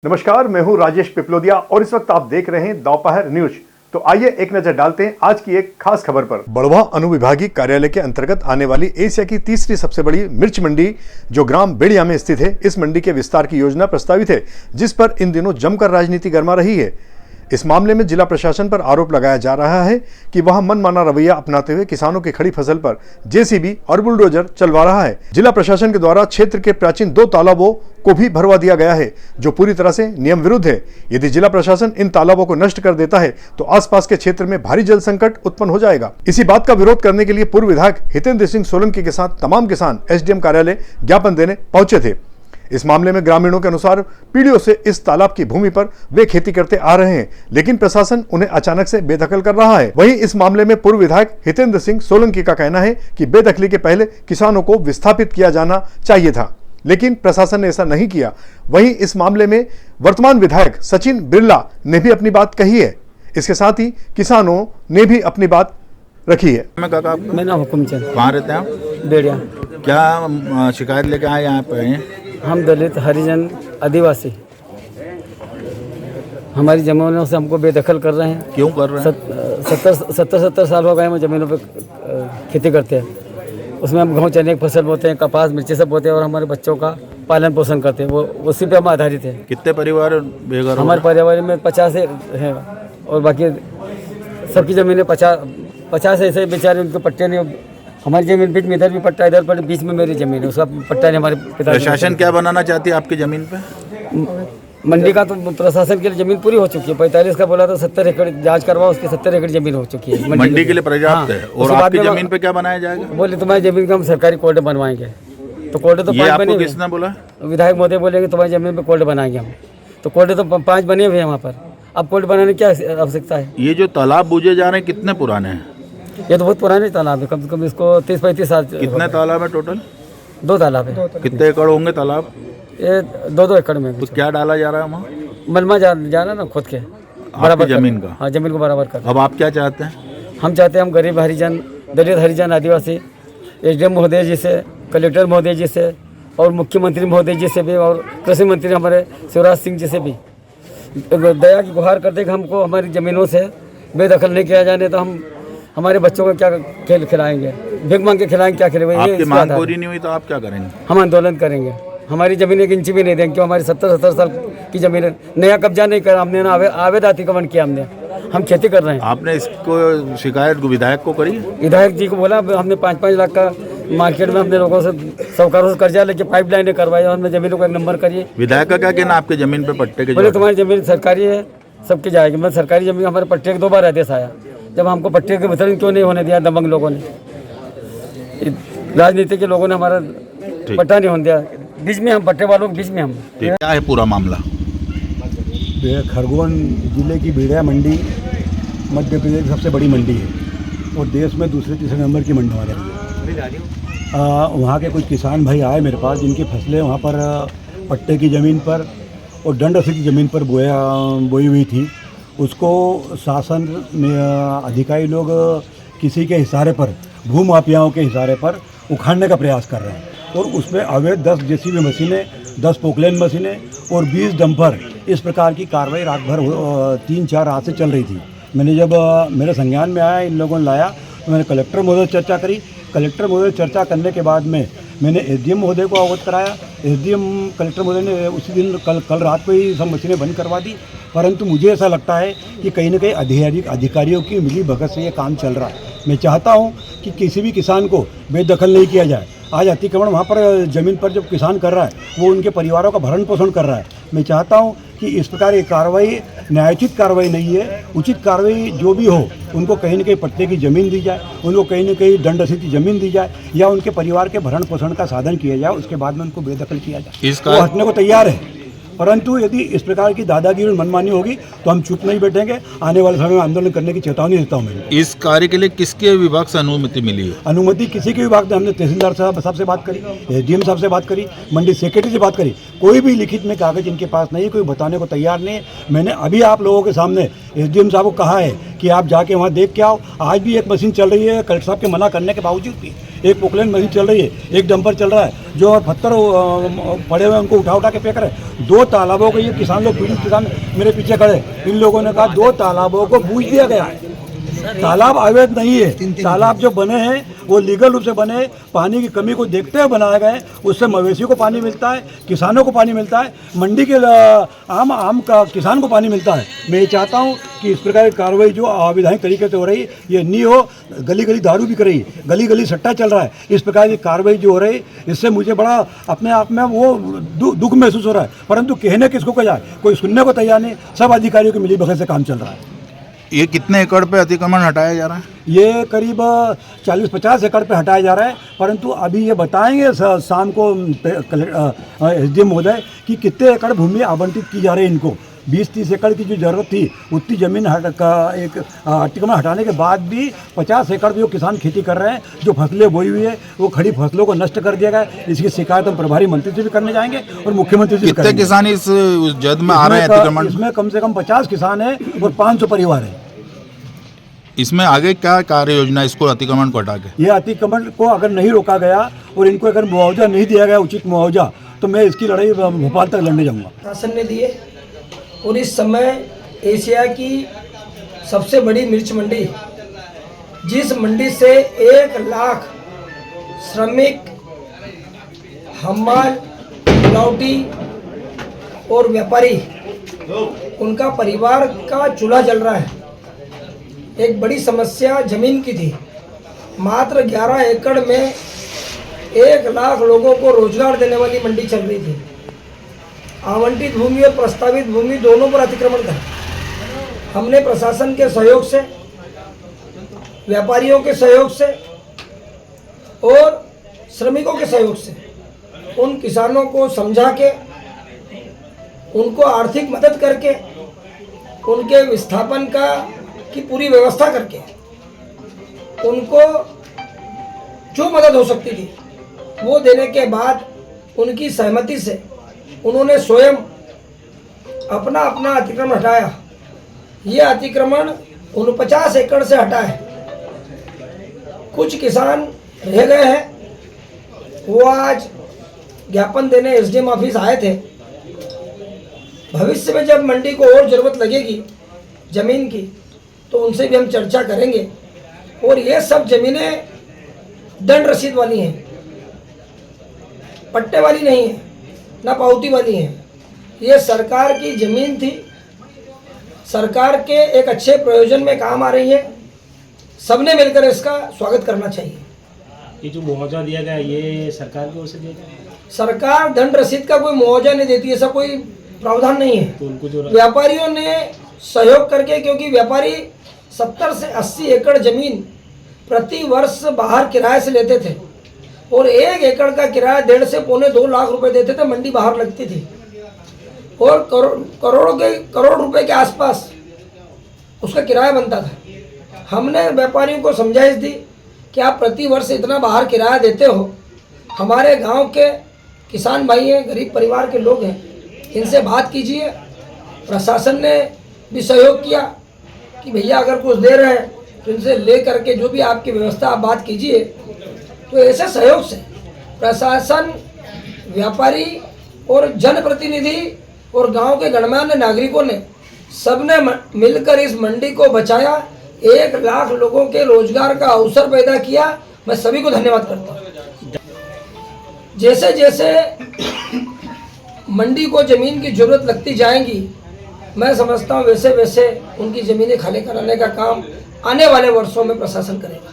नमस्कार, मैं हूं राजेश पिपलोदिया और इस वक्त आप देख रहे हैं दोपहर न्यूज। तो आइए एक नजर डालते हैं आज की एक खास खबर पर। बड़वा अनुविभागीय कार्यालय के अंतर्गत आने वाली एशिया की तीसरी सबसे बड़ी मिर्च मंडी जो ग्राम बेड़िया में स्थित है, इस मंडी के विस्तार की योजना प्रस्तावित है, जिस पर इन दिनों जमकर राजनीति गर्मा रही है। इस मामले में जिला प्रशासन पर आरोप लगाया जा रहा है कि वह मनमाना रवैया अपनाते हुए किसानों की खड़ी फसल पर जेसीबी और बुलडोजर चलवा रहा है। जिला प्रशासन के द्वारा क्षेत्र के प्राचीन 2 तालाबों को भी भरवा दिया गया है, जो पूरी तरह से नियम विरुद्ध है। यदि जिला प्रशासन इन तालाबों को नष्ट कर देता है तो आसपास के क्षेत्र में भारी जल संकट उत्पन्न हो जाएगा। इसी बात का विरोध करने के लिए पूर्व विधायक हितेंद्र सिंह सोलंकी के साथ तमाम किसान एसडीएम कार्यालय ज्ञापन देने पहुंचे थे। इस मामले में ग्रामीणों के अनुसार पीढ़ियों से इस तालाब की भूमि पर वे खेती करते आ रहे हैं, लेकिन प्रशासन उन्हें अचानक से बेदखल कर रहा है। वहीं इस मामले में पूर्व विधायक हितेंद्र सिंह सोलंकी का कहना है कि बेदखली के पहले किसानों को विस्थापित किया जाना चाहिए था, लेकिन प्रशासन ने ऐसा नहीं किया। वहीं इस मामले में वर्तमान विधायक सचिन बिरला ने भी अपनी बात कही है। इसके साथ ही किसानों ने भी अपनी बात रखी है। मेरा हुकुमचंद। कहाँ रहते हैं आप? बेड़िया। क्या शिकायत लेके आए यहाँ पे? हम दलित हरिजन आदिवासी हमारी जमीनों से हमको बेदखल कर रहे हैं। क्यों कर रहे हैं? 70 साल हो गए हम जमीनों पे खेती करते हैं। उसमें हम गेहूँ चने की फसल बोते हैं, कपास मिर्ची सब बोते हैं और हमारे बच्चों का पालन पोषण करते हैं। वो उसी पे हम आधारित हैं। कितने परिवार बेघर? हमारे परिवार में 50 हैं और बाकी सबकी ज़मीनें 50 ऐसे बेचारे, उनके पट्टे नहीं। हमारी जमीन बीच में, इधर भी पट्टा, इधर पर बीच में मेरी जमीन है, उसका पट्टा नहीं। हमारे पिता प्रशासन क्या बनाना चाहती है आपकी जमीन पे? मंडी का तो प्रशासन के लिए जमीन पूरी हो चुकी है। 45 का बोला तो 70 एकड़ जांच करवाओ, उसकी 70 एकड़ जमीन हो चुकी है। मंडी के लिए पर्याप्त है। और आपकी जमीन पे क्या बनाया जाएगा? बोले तुम्हारी जमीन का हम सरकारी कोर्ट बनवाएंगे। तो कोर्ट तो 5 बने। किसने बोला? विधायक महोदय बोलेंगे तुम्हारी जमीन पे कोर्ट बनाएंगे हम। तो कोर्ट तो 5 बने हुए हैं वहाँ पर। अब कोर्ट बनाने की क्या आवश्यकता है? ये जो तालाब बूझे जा रहे हैं कितने पुराने हैं? ये तो बहुत पुराने तालाब है, कम से कम इसको 30-35 साल। कितने तालाब है टोटल? 2 तालाब है। कितने एकड़ होंगे तालाब? ये 2-2 एकड़ में। तो क्या डाला जा रहा है वहाँ? मलमा जाना ना खुद के बराबर जमीन का। हाँ, जमीन को बराबर कर। अब आप क्या चाहते हैं? हम चाहते हैं हम गरीब हरिजन, दलित हरिजन आदिवासी एसडीएम महोदय जी से, कलेक्टर महोदय जी से और मुख्यमंत्री महोदय जी से भी और कृषि मंत्री हमारे शिवराज सिंह जी से भी दया की गुहार करते कि हमको हमारी ज़मीनों से बेदखल नहीं किया जाने। तो हम हमारे बच्चों को क्या खेल खिलाएंगे? भीख मांग के खिलाएंगे? क्या खिलाएंगे? आपकी मांग पूरी नहीं हुई तो आप क्या करेंगे? हम आंदोलन करेंगे। हमारी ज़मीन 1 इंच भी नहीं देंगे, क्यों? हमारी 70 साल की ज़मीन है। नया कब्जा नहीं कर, हमने ना आवेद अतिक्रमण किया। हम खेती कर रहे हैं। आपने इसको शिकायत विधायक को करी? विधायक जी को बोला, हमने 5-5 लाख का मार्केट में अपने लोगों से, साहूकारों से कर्जा लेके पाइपलाइनें करवाई और हमने जमीनों को 1 नंबर करिए। विधायक का क्या कहना आपके जमीन पे पट्टे के? बोले तुम्हारी जमीन सरकारी है, सबकी जाएगी। मैं सरकारी जमीन, हमारे पट्टे के 2 बार आदेश आया, जब हमको पट्टे के वितरण क्यों नहीं होने दिया? दबंग लोगों ने, राजनीति के लोगों ने हमारा पट्टा नहीं होने दिया। बीच में हम, पट्टे वालों के बीच में हम। क्या है पूरा मामला? खरगोन जिले की बेड़िया मंडी मध्य प्रदेश की सबसे बड़ी मंडी है और देश में दूसरे तीसरे नंबर की मंडी हमारे लिए। वहाँ के कुछ किसान भाई आए मेरे पास, जिनकी फसलें वहाँ पर पट्टे की ज़मीन पर और दंड रसीद की ज़मीन पर बोई हुई थी। उसको शासन में अधिकारी लोग किसी के इशारे पर, भूमाफियाओं के इशारे पर उखाड़ने का प्रयास कर रहे हैं और उसमें अवैध 10 जेसीबी मशीनें, 10 पोकलेन मशीनें और 20 डंपर, इस प्रकार की कार्रवाई रात भर 3-4 रात से चल रही थी। मैंने जब मेरे संज्ञान में आया, इन लोगों ने लाया, तो मैंने कलेक्टर महोदय से चर्चा करी। कलेक्टर महोदय से चर्चा करने के बाद में मैंने एसडीएम महोदय को अवगत कराया। एसडीएम कलेक्टर महोदय ने उसी दिन कल रात को ही सब मशीनें बंद करवा दी। परंतु मुझे ऐसा लगता है कि कहीं न कहीं अधिकारियों की मिली भगत से ये काम चल रहा है। मैं चाहता हूँ कि किसी भी किसान को बेदखल नहीं किया जाए। आज अतिक्रमण वहाँ पर ज़मीन पर जब किसान कर रहा है, वो उनके परिवारों का भरण पोषण कर रहा है। मैं चाहता हूँ कि इस प्रकार की कार्रवाई न्यायोचित कार्रवाई नहीं है। उचित कार्रवाई जो भी हो, उनको कहीं न कहीं पट्टे की ज़मीन दी जाए, उनको कहीं न कहीं दंड रसीद की ज़मीन दी जाए या उनके परिवार के भरण पोषण का साधन किया जाए। उसके बाद में उनको बेदखल किया जाए। वो हटने को तैयार है। परंतु यदि इस प्रकार की दादागिरी और मनमानी होगी तो हम चुप नहीं बैठेंगे। आने वाले समय में आंदोलन करने की चेतावनी देता हूँ मैं। इस कार्य के लिए किसके विभाग से अनुमति मिली है? अनुमति किसी के विभाग से, हमने तहसीलदार साहब से बात करी, एसडीएम साहब से बात करी, मंडी सेक्रेटरी से बात करी। कोई भी लिखित में कागज इनके पास नहीं है, कोई बताने को तैयार नहीं है। मैंने अभी आप लोगों के सामने एसडीएम साहब को कहा है कि आप जाके वहाँ देख के आओ। आज भी एक मशीन चल रही है, कलेक्टर साहब के मना करने के बावजूद भी एक पोकलेन मशीन चल रही है, एक डंपर चल रहा है, जो पत्थर पड़े हुए उनको उठा के फेंक रहे हैं। 2 तालाबों को, ये किसान लोग, पीड़ित किसान मेरे पीछे खड़े, इन लोगों ने कहा 2 तालाबों को बूझ दिया गया है। तालाब अवैध नहीं है, तालाब जो बने हैं वो लीगल रूप से बने, पानी की कमी को देखते हुए बनाए गए। उससे मवेशी को पानी मिलता है, किसानों को पानी मिलता है, मंडी के आम का किसान को पानी मिलता है। मैं ये चाहता हूँ कि इस प्रकार की कार्रवाई जो अवैधानिक तरीके से हो रही है ये नहीं हो। गली गली दारू बिक रही है, गली गली सट्टा चल रहा है, इस प्रकार की कार्रवाई जो हो रही है इससे मुझे बड़ा अपने आप में वो दुख महसूस हो रहा है। परंतु कहने किसको को जाए, कोई सुनने को तैयार नहीं। सब अधिकारियों की मिलीभगत से काम चल रहा है। ये कितने एकड़ पे अतिक्रमण हटाया जा रहा है? ये करीब 40-50 एकड़ पे हटाया जा रहा है, परंतु अभी ये बताएंगे शाम को SDM महोदय कि कितने एकड़ भूमि आवंटित की जा रही है इनको। 20-30 एकड़ की जो जरूरत थी उतनी जमीन एक अतिक्रमण हटाने के बाद भी 50 एकड़ जो किसान खेती कर रहे हैं, जो फसलें बोई हुई है वो खड़ी फसलों को नष्ट कर दिया गया है। इसकी शिकायत हम प्रभारी मंत्री से भी करने जाएंगे और मुख्यमंत्री से भी कितने करेंगे। किसान इस जद में आ रहे हैं अतिक्रमण? इसमें कम से कम 50 किसान हैं और 500 परिवार हैं। इसमें आगे क्या कार्य योजना इसको अतिक्रमण को हटा के? ये अतिक्रमण को अगर नहीं रोका गया और इनको अगर मुआवजा नहीं दिया गया, उचित मुआवजा, तो मैं इसकी लड़ाई भोपाल तक लड़ने जाऊंगा। शासन ने दिए और इस समय एशिया की सबसे बड़ी मिर्च मंडी, जिस मंडी से 1 लाख श्रमिक, हमाल, लौटी और व्यापारी, उनका परिवार का चूल्हा जल रहा है। एक बड़ी समस्या जमीन की थी। मात्र 11 एकड़ में 1 लाख लोगों को रोजगार देने वाली मंडी चल रही थी। आवंटित भूमि और प्रस्तावित भूमि दोनों पर अतिक्रमण था। हमने प्रशासन के सहयोग से, व्यापारियों के सहयोग से और श्रमिकों के सहयोग से उन किसानों को समझा के, उनको आर्थिक मदद करके, उनके विस्थापन की पूरी व्यवस्था करके, उनको जो मदद हो सकती थी वो देने के बाद उनकी सहमति से उन्होंने स्वयं अपना अतिक्रमण हटाया। ये अतिक्रमण 49 एकड़ से हटा है। कुछ किसान रह गए हैं, वो आज ज्ञापन देने SDM ऑफिस आए थे। भविष्य में जब मंडी को और ज़रूरत लगेगी ज़मीन की तो उनसे भी हम चर्चा करेंगे। और ये सब ज़मीनें दंड रसीद वाली हैं, पट्टे वाली नहीं है, ना पावती वाली हैं। ये सरकार की ज़मीन थी, सरकार के एक अच्छे प्रयोजन में काम आ रही है। सबने मिलकर इसका स्वागत करना चाहिए। ये जो मुआवजा दिया गया ये सरकार की ओर से दिया गया? सरकार दंड रसीद का कोई मुआवजा नहीं देती, ऐसा कोई प्रावधान नहीं है। तो उनको जो व्यापारियों ने सहयोग करके, क्योंकि व्यापारी 70 से 80 एकड़ जमीन प्रति वर्ष बाहर किराए से लेते थे और 1 एकड़ का किराया 1.5 से पौने 2 लाख रुपए देते थे। मंडी बाहर लगती थी और करोड़ रुपए के आसपास उसका किराया बनता था। हमने व्यापारियों को समझाइश दी कि आप प्रति वर्ष इतना बाहर किराया देते हो, हमारे गांव के किसान भाई हैं, गरीब परिवार के लोग हैं, इनसे बात कीजिए। प्रशासन ने भी सहयोग किया कि भैया अगर कुछ दे रहे हैं तो इनसे ले करके जो भी आपकी व्यवस्था आप बात कीजिए। तो ऐसे सहयोग से प्रशासन, व्यापारी और जनप्रतिनिधि और गांव के गणमान्य नागरिकों ने सबने मिलकर इस मंडी को बचाया। 1 लाख लोगों के रोजगार का अवसर पैदा किया। मैं सभी को धन्यवाद करता हूँ। जैसे जैसे मंडी को ज़मीन की ज़रूरत लगती जाएंगी, मैं समझता हूँ वैसे वैसे उनकी ज़मीनें खाली कराने का काम आने वाले वर्षों में प्रशासन करेगा।